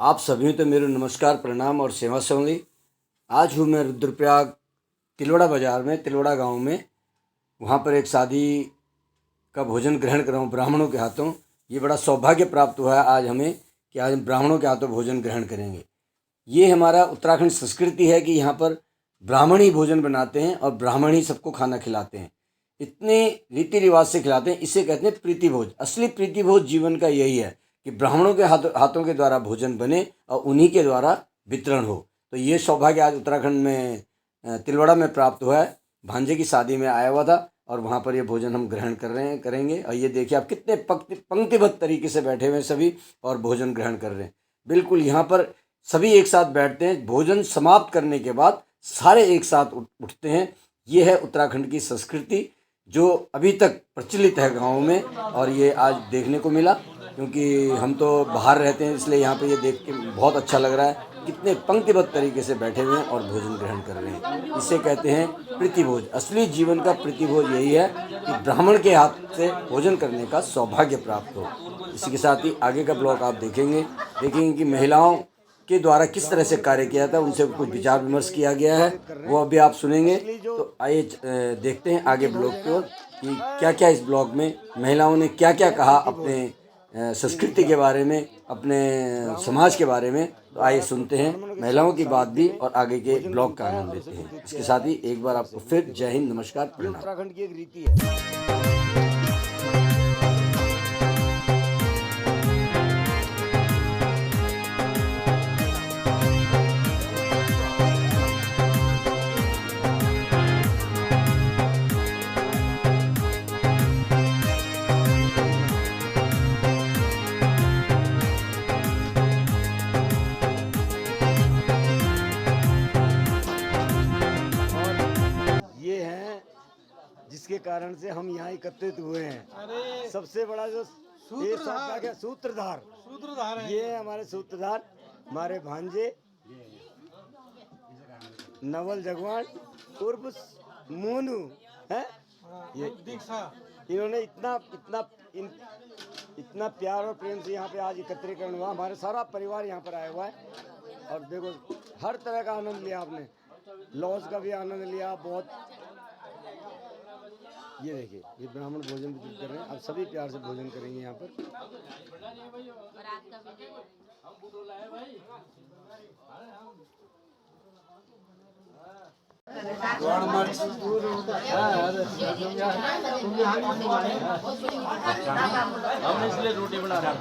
आप सभी तो मेरे नमस्कार प्रणाम और सेवा सौंगी। आज हूँ मैं रुद्रप्रयाग तिलवड़ा बाज़ार में, तिलवड़ा गांव में। वहाँ पर एक शादी का भोजन ग्रहण कर रहा हूँ ब्राह्मणों के हाथों। ये बड़ा सौभाग्य प्राप्त हुआ है आज हमें कि आज हम ब्राह्मणों के हाथों भोजन ग्रहण करेंगे। ये हमारा उत्तराखंड संस्कृति है कि यहाँ पर ब्राह्मण ही भोजन बनाते हैं और ब्राह्मण ही सबको खाना खिलाते हैं। इतने रीति रिवाज से खिलाते हैं, इसे कहते हैं प्रीति भोज। असली प्रीति भोज जीवन का यही है कि ब्राह्मणों के हाथों के द्वारा भोजन बने और उन्हीं के द्वारा वितरण हो। तो ये सौभाग्य आज उत्तराखंड में तिलवड़ा में प्राप्त हुआ है। भांजे की शादी में आया हुआ था और वहाँ पर ये भोजन हम ग्रहण करेंगे। और ये देखिए आप कितने पंक्तिबद्ध तरीके से बैठे हुए हैं सभी और भोजन ग्रहण कर रहे हैं। बिल्कुल यहाँ पर सभी एक साथ बैठते हैं, भोजन समाप्त करने के बाद सारे एक साथ उठते हैं। ये है उत्तराखंड की संस्कृति जो अभी तक प्रचलित है गाँव में, और ये आज देखने को मिला क्योंकि हम तो बाहर रहते हैं, इसलिए यहाँ पे ये देख के बहुत अच्छा लग रहा है। कितने पंक्तिबद्ध तरीके से बैठे हुए हैं और भोजन ग्रहण कर रहे हैं। इसे कहते हैं प्रीतिभोज। असली जीवन का प्रीतिभोज यही है कि ब्राह्मण के हाथ से भोजन करने का सौभाग्य प्राप्त हो। इसी के साथ ही आगे का ब्लॉग आप देखेंगे कि महिलाओं के द्वारा किस तरह से कार्य किया था, उनसे कुछ विचार विमर्श किया गया है, वो अभी आप सुनेंगे। तो आइए देखते हैं आगे ब्लॉग को कि क्या क्या इस ब्लॉग में महिलाओं ने क्या क्या कहा अपने संस्कृति के बारे में, अपने समाज के बारे में। तो आइए सुनते हैं महिलाओं की बात भी और आगे के ब्लॉग का आनंद लेते हैं। इसके साथ ही एक बार आपको फिर जय हिंद, नमस्कार, प्रणाम। उत्तराखंड की एक रीति है। जिसके कारण से हम यहाँ एकत्रित हुए हैं। सबसे बड़ा जो ये सबका क्या सूत्रधार है। ये हमारे सूत्रधार, हमारे भांजे नवल जगवान उर्फ मोनू है। ये इन्होंने इतना प्यार और प्रेम से यहाँ पे आज एकत्रीकरण हुआ। हमारे सारा परिवार यहाँ पर आया हुआ है और देखो हर तरह का आनंद लिया आपने, लॉज का भी आनंद लिया बहुत। ये देखिए ये ब्राह्मण भोजन वितरित कर रहे हैं। अब सभी प्यार से भोजन करेंगे यहाँ पर। हम इसलिए रोटी बना रहे हैं।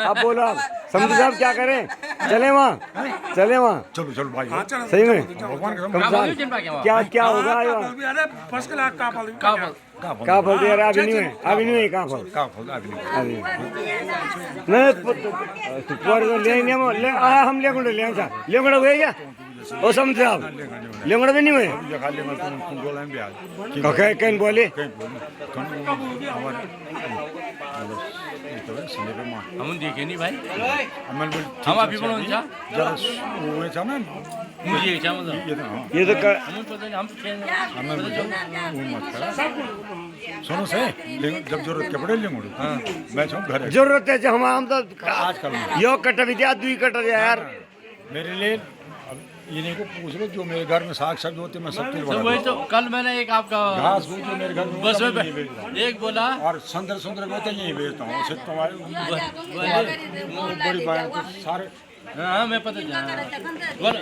अब बोलो आप समझो साहब क्या करें, चले वहाँ चलो चलो भाई, सही में क्या होगा फर्स्ट क्लास का फल दे रहा अभी नहीं है कहाँ फल अभी नहीं ले हम लेंगड़ हुए क्या ओ समझे आप लेंगड़ भी नहीं हुए कहीं बोले हम देखे नहीं भाई, हम अभी मुझे ये तो सुनो से जब जरूरत के पड़े लेंगे। हाँ मैं घर जरूरत है हम तो आजकल यो कट भी दिया दुई कट दिया यार मेरे लिए। इन्हीं को पूछ लो जो मेरे घर में साग सब्जी होते मैं सब चीज वही तो कल मैंने एक आपका घास जो मेरे घर में बस में एक बोला और सुंदर होते यही बेचता हूँ। उससे तुम्हारे बड़ी बहन को सारे हाँ मैं पता चला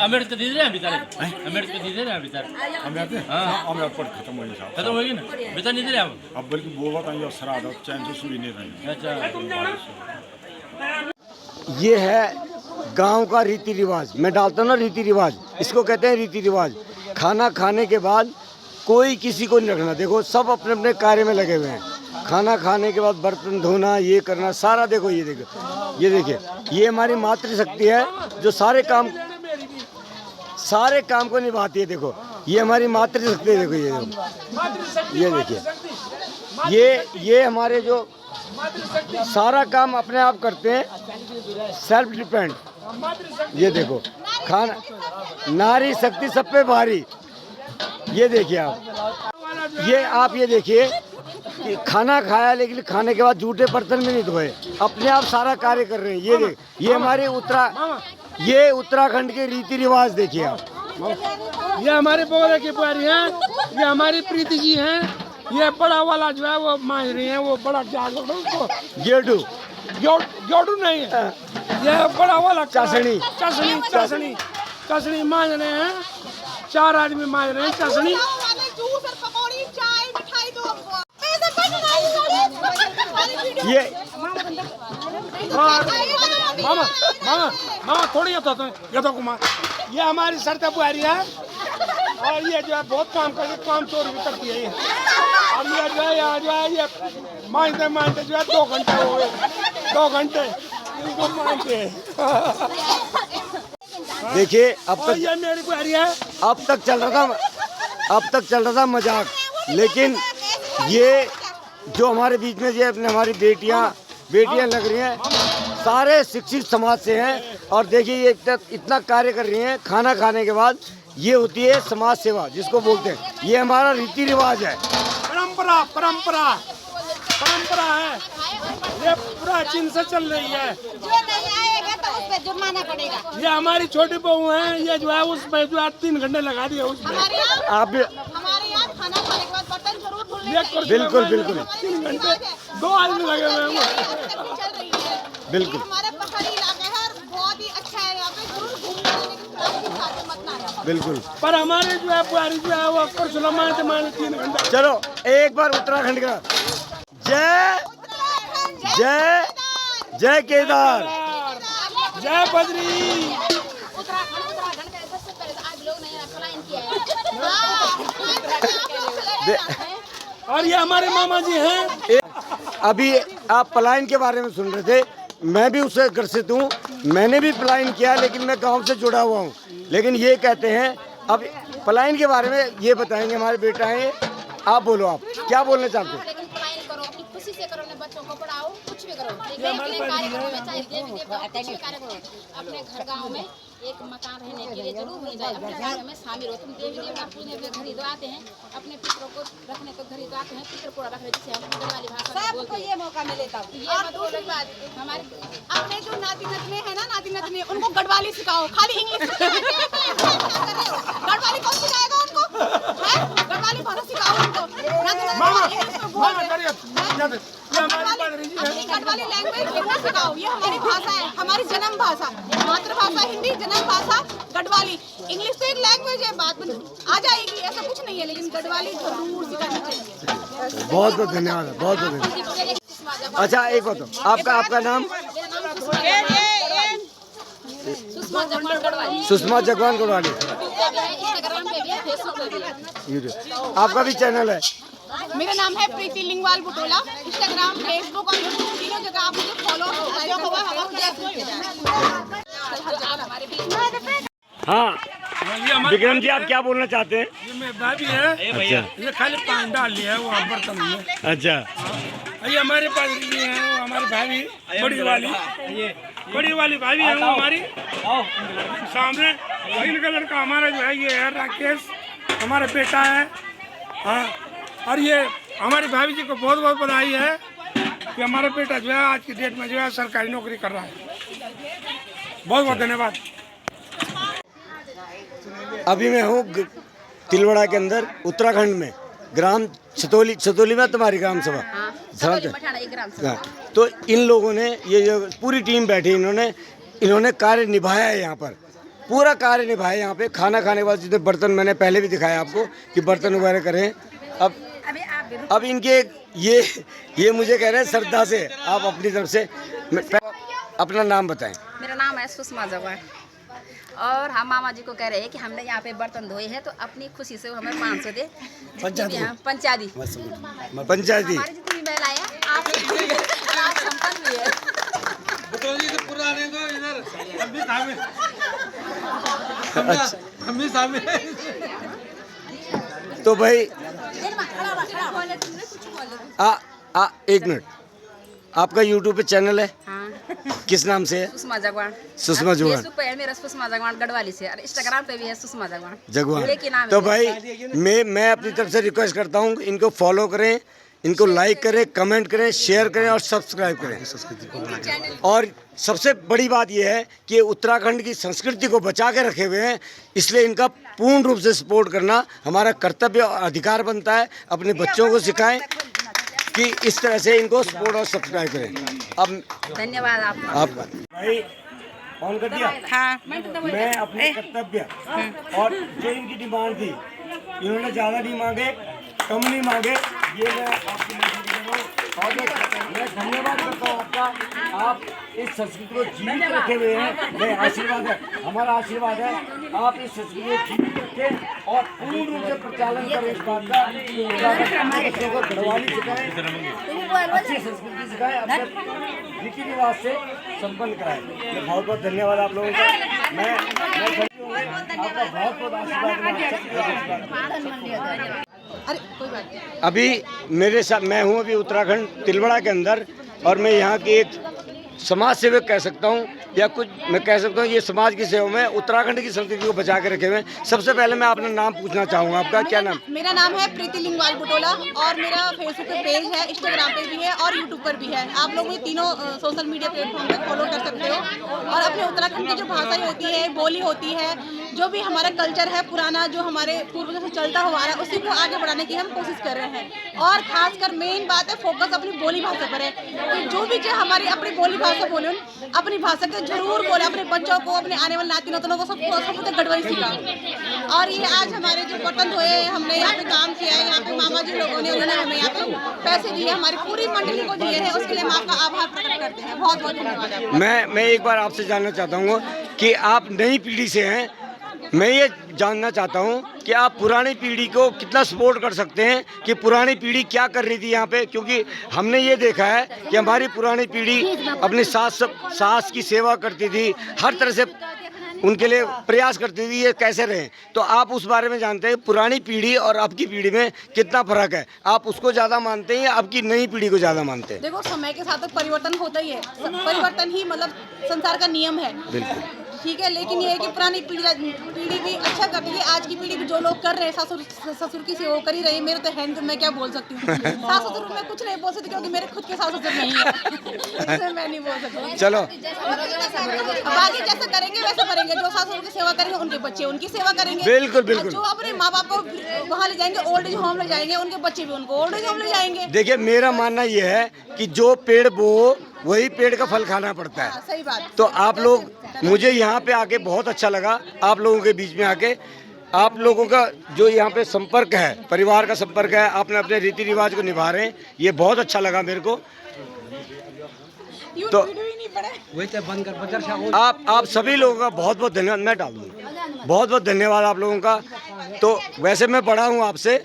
अमेरिका दे रहे हैं अभी तारीख, अमेरिका दे रहे हैं अभी तारीख अमेरिका खत्म हो गई खत्म होगी ना, बेटा नहीं दे रहे हम अब बल्कि वो बताइए श्राद्ध चैन से सुई नहीं रही। अच्छा ये है गांव का रीति रिवाज। मैं डालता हूँ ना रीति रिवाज, इसको कहते हैं रीति रिवाज। खाना खाने के बाद कोई किसी को नहीं रखना। देखो सब अपने अपने कार्य में लगे हुए हैं। खाना खाने के बाद बर्तन धोना, ये करना सारा। देखो ये देखिए ये हमारी मातृशक्ति है जो सारे काम को निभाती है। देखो ये हमारी मातृशक्ति है। देखो ये देखिए ये हमारे जो सारा काम अपने आप करते हैं, सेल्फ डिपेंड। ये देखो खाना, नारी शक्ति सब पे भारी। ये देखिए आप ये देखिए कि खाना खाया लेकिन खाने के बाद जूठे बर्तन भी नहीं धोए, अपने आप सारा कार्य कर रहे हैं। ये देख, ये हमारे ये उत्तराखंड के रीति रिवाज देखिए आप। ये हमारे बगल की बुआरी हैं, ये हमारी प्रीति जी हैं। ये बड़ा वाला जो है वो मांझ रही है, वो बड़ा जागो उसको गेडू जोड़ू नहीं है, ये बड़ा वाला चाशनी चसनी चसनी चसनी मांझ रहे हैं। 4 आदमी मांझ रहे हैं चसनी। ये और मामा मामा मामा थोड़ी ये तो कुमार, ये हमारी सरता बुआरी है और ये जो है बहुत काम करती, काम चोर भी करती है ये। अब ये जो है यहाँ जो है ये मांझते जो है 2 घंटे हो गए, 2 घंटे इनको मांझते हैं। देखिए अब और तक ये मेरी बुआरी है। अब तक चल रहा था मजाक, लेकिन ये जो हमारे बीच में ये अपने हमारी बेटियां लग रही हैं, सारे शिक्षित समाज से हैं। और देखिए ये इतना कार्य कर रही हैं। खाना खाने के बाद ये होती है समाज सेवा, जिसको बोलते हैं। ये हमारा रीति रिवाज है, परंपरा परंपरा परंपरा है, ये प्राचीन से चल रही है। जो नहीं आएगा तो उस पे जुर्माना पड़ेगा। ये हमारी छोटी बहू है, ये जो है उस पे जो है 3 घंटे लगा दिए उस पे। आप भी हमारे यहाँ खाना खाने के बाद बर्तन जरूर धुलने ये चाहिए। बिल्कुल बिल्कुल 3 घंटे 2 आदमी लगे हुए हैं। चल रही है। बिल्कुल। ये हमारा पहाड़ी इलाका है और बहुत ही अच्छा है, यहाँ पे जरूर घूमने आने, लेकिन प्लास्टिक साथ में मत लाना। बिल्कुल। पर हमारे जो है बुआरी जो है वो परसों माने 3 घंटे। चलो एक बार उत्तराखंड का जय जय जय केदार, जय बद्री। उत्तराखंड का सबसे पहले आज लोग ने पलायन किया है। और ये हमारे मामा जी हैं। अभी आप पलायन के बारे में सुन रहे थे, मैं भी उससे ग्रसित हूँ। मैंने भी पलायन किया, लेकिन मैं गांव से जुड़ा हुआ हूँ। लेकिन ये कहते हैं, अब पलायन के बारे में ये बताएंगे हमारे बेटा हैं। आप बोलो, आप क्या बोलना चाहते हैं? लेकिन पलायन करो, अपनी खुशी से करो, अपने बच्चों को पढ़ाओ, कुछ भी करो, लेकिन कार्य करो, चाहे देवी देवता कुछ भी कार्य करो। अपने घर गाँव में एक मकान रहने के लिए जरूर होनी चाहिए। अपने घर में शामिल हो, तुम देवी देवता पूजने अपने घर ही तो आते हैं, अपने पितरों को रखने को घर ही तो आते हैं, पितर पूरा रखने, जिसे हम वाली भाषा में बोलते हैं। ये मौका मिलेगा। ये मत बोलो कि हमारे अपने जो नाती नतनी है ना, नाती नतनी, उनको गढ़वाली सिखाओ, खाली इंग्लिश गढ़वाली कौन सिखाएगा उनको? गढ़वाली भाषा सिखाओ उनको। गढ़वाली लैंग्वेज हिंदी सिखाओ, ये हमारी भाषा है, हमारी जन्म भाषा, मातृभाषा हिंदी, जन्म भाषा गढ़वाली। इंग्लिश तो एक लैंग्वेज है, बात आ जाएगी, ऐसा कुछ नहीं है, लेकिन गढ़वाली जरूर सिखानी चाहिए। बहुत बहुत धन्यवाद, बहुत बहुत धन्यवाद। अच्छा एक बताओ, आपका नाम? सुषमा जगवान गढ़वाली। सुषमा जगवान गढ़वाली। इंस्टाग्राम पे भी है, फेसबुक पे भी है। यूट्यूब आपका भी चैनल है? मेरा नाम है प्रीति लिंगवाल बुटोला। इंस्टाग्राम, फेसबुक और यूट्यूब तीनों जगह आप मुझे फॉलो हाँ विक्रम जी, आप क्या बोलना चाहते हैं? ये मेरे भाभी है। अच्छा। ये खाली पानी डाल लिया है वो बर्तन में। अच्छा। ये हमारे पास भी है, वो हमारी भाभी बड़ी वाली भाभी है, वो हमारी सामने। इनका लड़का हमारा जो है ये है राकेश, हमारा बेटा है। हाँ, और ये हमारी भाभी जी को बहुत बहुत बधाई है कि हमारा बेटा जो है आज की डेट में जो है सरकारी नौकरी कर रहा है। बहुत बहुत धन्यवाद। अभी मैं हूँ तिलवाड़ा के अंदर, उत्तराखंड में, ग्राम छतौली में तुम्हारी ग्राम सभा। हाँ, तो इन लोगों ने ये जो पूरी टीम बैठी, इन्होंने कार्य निभाया है। यहाँ पर पूरा कार्य निभाया। यहाँ पे खाना खाने के बाद जितने बर्तन, मैंने पहले भी दिखाया आपको कि बर्तन वगैरह करें। अब इनके ये मुझे कह रहे हैं श्रद्धा से, आप अपनी तरफ से अपना नाम बताएं। मेरा नाम है सुषमा जगवान और हम मामा जी को कह रहे हैं कि हमने यहाँ पे बर्तन धोए हैं, तो अपनी खुशी से वो हमें 500 दे। पंचायती पंचायती हमारी जितनी महिला है, आप संपन्न भी है। तो भाई एक मिनट, आपका यूट्यूब पे चैनल है? हाँ। किस नाम से है? सुषमा जगवान। सुषमा जगवान। फेसबुक पे है मेरा सुषमा जगवान गढ़वाली से, और इंस्टाग्राम पे भी है सुषमा जगवान। जगवान। एक ही नाम है। तो भाई मैं अपनी तरफ से रिक्वेस्ट करता हूँ, इनको फॉलो करें, इनको लाइक करें, कमेंट करें, शेयर करें और सब्सक्राइब करें। और सबसे बड़ी बात यह है कि उत्तराखंड की संस्कृति को बचा के रखे हुए हैं, इसलिए इनका पूर्ण रूप से सपोर्ट करना हमारा कर्तव्य और अधिकार बनता है। अपने बच्चों को सिखाएं कि इस तरह से इनको सपोर्ट और सब्सक्राइब करें। अब धन्यवाद आपका भाई ऑन कर दिया। हाँ मैं अपने कर्तव्य और जो इनकी डिमांड थी, इन्होंने ज़्यादा नहीं मांगे, कम नहीं मांगे, ये मैं आपकी और मैं धन्यवाद करता हूँ आपका। आप इस संस्कृति को जीवित रखे हुए हैं, मैं आशीर्वाद है, हमारा आशीर्वाद है। आप इस संस्कृति को जीवित रखें और पूर्ण रूप से प्रचालन करें इस बात का। बच्चों को गढ़वाली सिखाएं, अच्छी संस्कृति सिखाएं, अपने रीति रिवाज से संपन्न कराएं। बहुत बहुत धन्यवाद आप लोगों का। मैं आपका बहुत बहुत आशीर्वाद। अरे कोई बात नहीं। अभी मेरे साथ मैं हूँ अभी उत्तराखंड तिलवाड़ा के अंदर, और मैं यहाँ की एक समाज सेवक कह सकता हूँ, या कुछ मैं कह सकता हूँ ये समाज की सेवा में उत्तराखंड की संस्कृति को बचा के रखे हुए हैं। सबसे पहले मैं अपना नाम पूछना चाहूँगा, आपका क्या नाम? मेरा नाम है प्रीति लिंगवाल बुटोला और मेरा फेसबुक पे पेज है, इंस्टाग्राम पे भी है और यूट्यूब पर भी है। आप लोग मुझे तीनों सोशल मीडिया प्लेटफॉर्म पे फॉलो कर सकते हो। और अपने उत्तराखंड की जो भाषा होती है, बोली होती है, जो भी हमारा कल्चर है पुराना, जो हमारे पूर्वजों से चलता हुआ है, उसी को आगे बढ़ाने की हम कोशिश कर रहे हैं। और खासकर मेन बात है, फोकस अपनी बोली भाषा पर है। तो जो भी हमारी अपनी बोली भाषा बोले, अपनी भाषा के जरूर बोले, अपने बच्चों को, अपने आने वाले नाती नातनों को सबको गढ़वाली सिखाओ। और ये आज हमारे जो बर्तन धोए, हमने यहाँ पे काम किया है, यहाँ पे मामा जी लोगों ने, उन्होंने हमें यहाँ पे पैसे दिए, हमारी पूरी मंडली को दिए हैं, उसके लिए हम आपका आभार प्रकट करते हैं। बहुत बहुत धन्यवाद। मैं एक बार आपसे जानना चाहता हूँ कि आप नई पीढ़ी से हैं, मैं ये जानना चाहता हूँ कि आप पुरानी पीढ़ी को कितना सपोर्ट कर सकते हैं कि पुरानी पीढ़ी क्या कर रही थी यहाँ पे, क्योंकि हमने ये देखा है कि हमारी पुरानी पीढ़ी अपनी सास की सेवा करती थी, हर तरह से उनके लिए प्रयास करती थी, ये कैसे रहे। तो आप उस बारे में जानते हैं पुरानी पीढ़ी और अब की पीढ़ी में कितना फर्क है? आप उसको ज़्यादा मानते हैं या अब की नई पीढ़ी को ज़्यादा मानते हैं? देखो, समय के साथ परिवर्तन होता ही है, परिवर्तन ही मतलब संसार का नियम है। बिल्कुल ठीक है, लेकिन ये है कि पुरानी पीढ़ी भी अच्छा करती है, आज की पीढ़ी भी जो लोग कर रहे हैं, ससुर की सेवा कर ही रही है। मेरे तो है, मैं क्या बोल सकती हूँ। सास ससुर मैं कुछ नहीं बोल सकती, क्योंकि मेरे खुद के सास ससुर नहीं है, इसलिए मैं नहीं बोल सकती। चलो, बाकी जैसा करेंगे वैसा करेंगे, जो सास ससुर की सेवा करेंगे उनके बच्चे उनकी सेवा करेंगे। बिल्कुल बिल्कुल। जो अपने माँ बाप को वहाँ ले जाएंगे, ओल्ड एज होम ले जाएंगे, उनके बच्चे भी उनको ओल्ड एज होम ले जाएंगे। देखिए, मेरा मानना यह है कि जो पेड़ बो वही पेड़ का फल खाना पड़ता है। सही बात। तो आप लोग, मुझे यहाँ पे आके बहुत अच्छा लगा, आप लोगों के बीच में आके। आप लोगों का जो यहाँ पे संपर्क है, परिवार का संपर्क है, आपने अपने रीति रिवाज को निभा रहे हैं, ये बहुत अच्छा लगा मेरे को। तो आप सभी लोगों का बहुत बहुत धन्यवाद। मैं डाल दूँगा, बहुत बहुत धन्यवाद आप लोगों का। तो वैसे मैं बड़ा हूँ आपसे,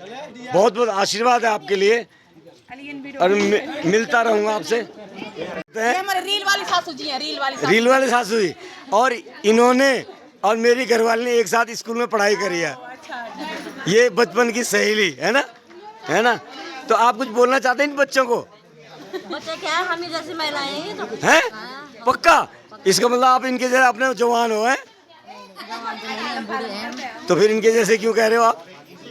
बहुत बहुत आशीर्वाद है आपके लिए, और मिलता रहूँगा आपसे। हमारे रील वाली सासू जी हैं, रील वाले सासू जी, और इन्होंने और मेरी घरवाली ने एक साथ स्कूल में पढ़ाई करी है। ये बचपन की सहेली है ना। तो आप कुछ बोलना चाहते हैं इन बच्चों को? बच्चे क्या है, हम ही जैसी महिलाएं हैं तो हैं? पक्का? इसका मतलब आप इनके जैसे अपने जवान हो हैं? तो फिर इनके जैसे क्यों कह रहे हो आप?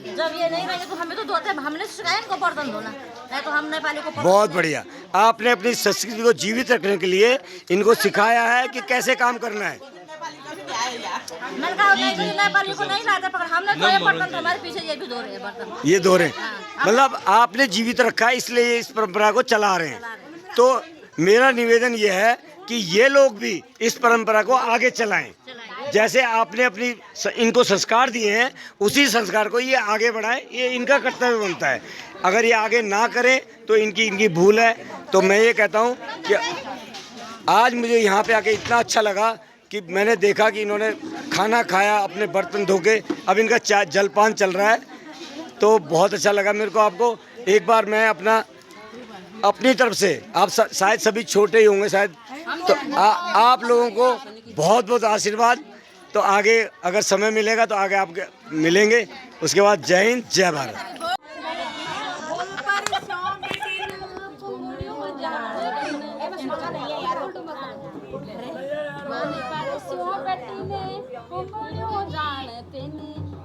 जब ये नहीं रहेंगे तो हमें तो धोते, हमने सिखाया इनको बर्तन धोना, नहीं तो हम नेपाली को। बहुत बढ़िया, आपने अपनी संस्कृति को जीवित रखने के लिए इनको सिखाया है कि कैसे काम करना है। मैंने कहा नेपाली को नहीं लाते पकड़, हमने धोए बर्तन, तो हमारे पीछे ये भी धो रहे हैं बर्तन, ये धो रहे हैं। मतलब आपने जीवित रखा है, इसलिए इस परंपरा को चला रहे हैं। तो मेरा निवेदन ये है कि ये लोग भी इस परंपरा को आगे चलाएं। जैसे आपने अपनी इनको संस्कार दिए हैं, उसी संस्कार को ये आगे बढ़ाएं, ये इनका कर्तव्य बनता है। अगर ये आगे ना करें तो इनकी भूल है। तो मैं ये कहता हूँ कि आज मुझे यहाँ पे आके इतना अच्छा लगा कि मैंने देखा कि इन्होंने खाना खाया, अपने बर्तन धो के, अब इनका चाय जलपान चल रहा है, तो बहुत अच्छा लगा मेरे को। आपको एक बार मैं अपनी तरफ से, आप शायद सभी छोटे ही होंगे शायद, तो आप लोगों को बहुत बहुत आशीर्वाद। तो आगे अगर समय मिलेगा तो आगे आपके मिलेंगे। उसके बाद जय हिंद, जय भारत।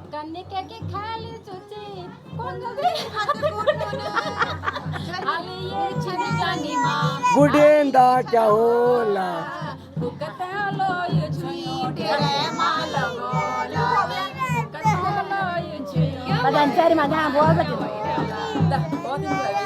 कन्ने के खाली चुची गुडेंदा क्या होला Badan cari macam apa betul.